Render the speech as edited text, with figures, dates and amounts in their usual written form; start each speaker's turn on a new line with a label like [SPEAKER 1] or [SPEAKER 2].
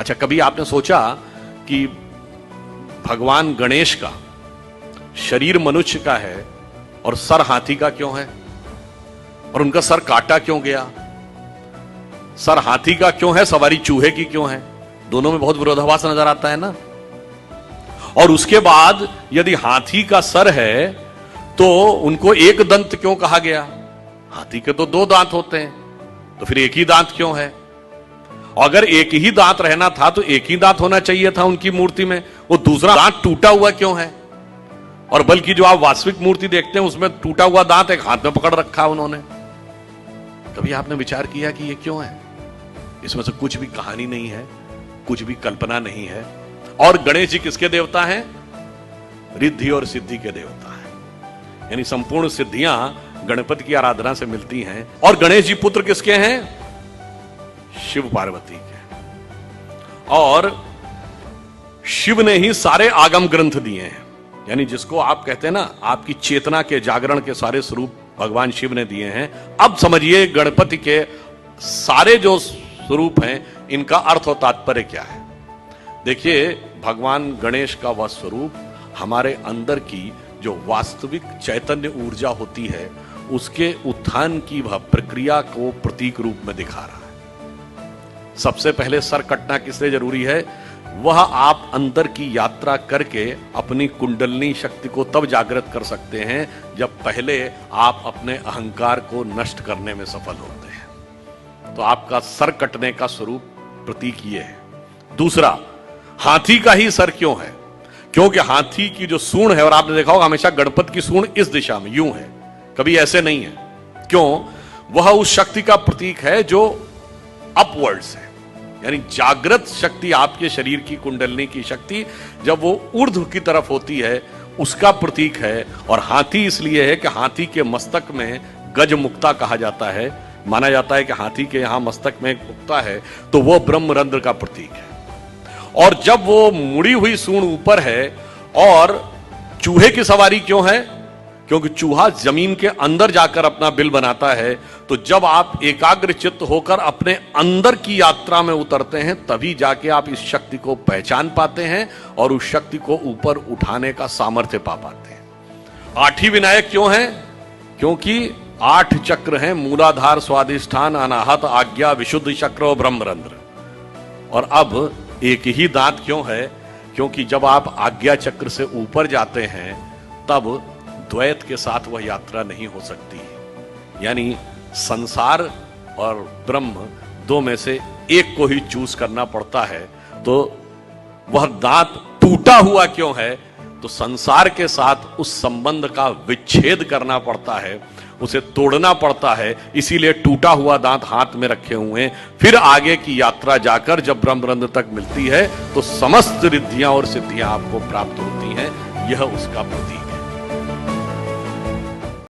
[SPEAKER 1] अच्छा, कभी आपने सोचा कि भगवान गणेश का शरीर मनुष्य का है और सर हाथी का क्यों है? और उनका सर काटा क्यों गया? सर हाथी का क्यों है, सवारी चूहे की क्यों है? दोनों में बहुत विरोधाभास नजर आता है ना। और उसके बाद यदि हाथी का सर है तो उनको एक दंत क्यों कहा गया? हाथी के तो दो दांत होते हैं, तो फिर एक ही दांत क्यों है? और अगर एक ही दांत रहना था तो एक ही दांत होना चाहिए था उनकी मूर्ति में, वो दूसरा दांत टूटा हुआ क्यों है? और बल्कि जो आप वास्तविक मूर्ति देखते हैं उसमें टूटा हुआ दांत एक हाथ में पकड़ रखा उन्होंने। कभी आपने विचार किया कि ये क्यों है? इसमें से कुछ भी कहानी नहीं है, कुछ भी कल्पना नहीं है। और गणेश जी किसके देवता हैं? रिद्धि और सिद्धि के देवता हैं, यानी संपूर्ण सिद्धियां गणपति की आराधना से मिलती हैं। और गणेश जी पुत्र किसके हैं? शिव पार्वती के। और शिव ने ही सारे आगम ग्रंथ दिए हैं, यानी जिसको आप कहते हैं ना, आपकी चेतना के जागरण के सारे स्वरूप भगवान शिव ने दिए हैं। अब समझिए गणपति के सारे जो स्वरूप हैं इनका अर्थ और तात्पर्य क्या है। देखिए, भगवान गणेश का वह स्वरूप हमारे अंदर की जो वास्तविक चैतन्य ऊर्जा होती है उसके उत्थान की वह प्रक्रिया को प्रतीक रूप में दिखा रहा है। सबसे पहले सर कटना किस लिए जरूरी है? वह आप अंदर की यात्रा करके अपनी कुंडलनी शक्ति को तब जागृत कर सकते हैं जब पहले आप अपने अहंकार को नष्ट करने में सफल होते हैं। तो आपका सर कटने का स्वरूप प्रतीक ये है। दूसरा, हाथी का ही सर क्यों है? क्योंकि हाथी की जो सूंड है, और आपने देखा होगा हमेशा गणपति की सूंड इस दिशा में यूं है, कभी ऐसे नहीं है। क्यों? वह उस शक्ति का प्रतीक है जो अपवर्ड्स है, यानी जागृत शक्ति, आपके शरीर की कुंडलनी की शक्ति जब वो ऊर्ध्व की तरफ होती है उसका प्रतीक है। और हाथी इसलिए है कि हाथी के मस्तक में गज मुक्ता कहा जाता है। माना जाता है कि हाथी के यहां मस्तक में एक मुक्ता है तो वो ब्रह्मरंध्र का प्रतीक है। और जब वो मुड़ी हुई सूंड ऊपर है, और चूहे की सवारी क्यों है? क्योंकि चूहा जमीन के अंदर जाकर अपना बिल बनाता है। तो जब आप एकाग्र चित्त होकर अपने अंदर की यात्रा में उतरते हैं तभी जाके आप इस शक्ति को पहचान पाते हैं और उस शक्ति को ऊपर उठाने का सामर्थ्य पा पाते हैं। आठी विनायक क्यों है? क्योंकि 8 चक्र हैं, मूलाधार, स्वादिष्ठान, अनाहत, आज्ञा, विशुद्ध चक्र और ब्रह्मरंध्र। और अब एक ही दांत क्यों है? क्योंकि जब आप आज्ञा चक्र से ऊपर जाते हैं तब द्वैत के साथ वह यात्रा नहीं हो सकती, यानी संसार और ब्रह्म दो में से एक को ही चूज करना पड़ता है। तो वह दांत टूटा हुआ क्यों है? तो संसार के साथ उस संबंध का विच्छेद करना पड़ता है, उसे तोड़ना पड़ता है। इसीलिए टूटा हुआ दांत हाथ में रखे हुए हैं। फिर आगे की यात्रा जाकर जब ब्रह्मरंध्र तक मिलती है तो समस्त रिद्धियां और सिद्धियां आपको प्राप्त होती हैं। यह उसका प्रतीक है।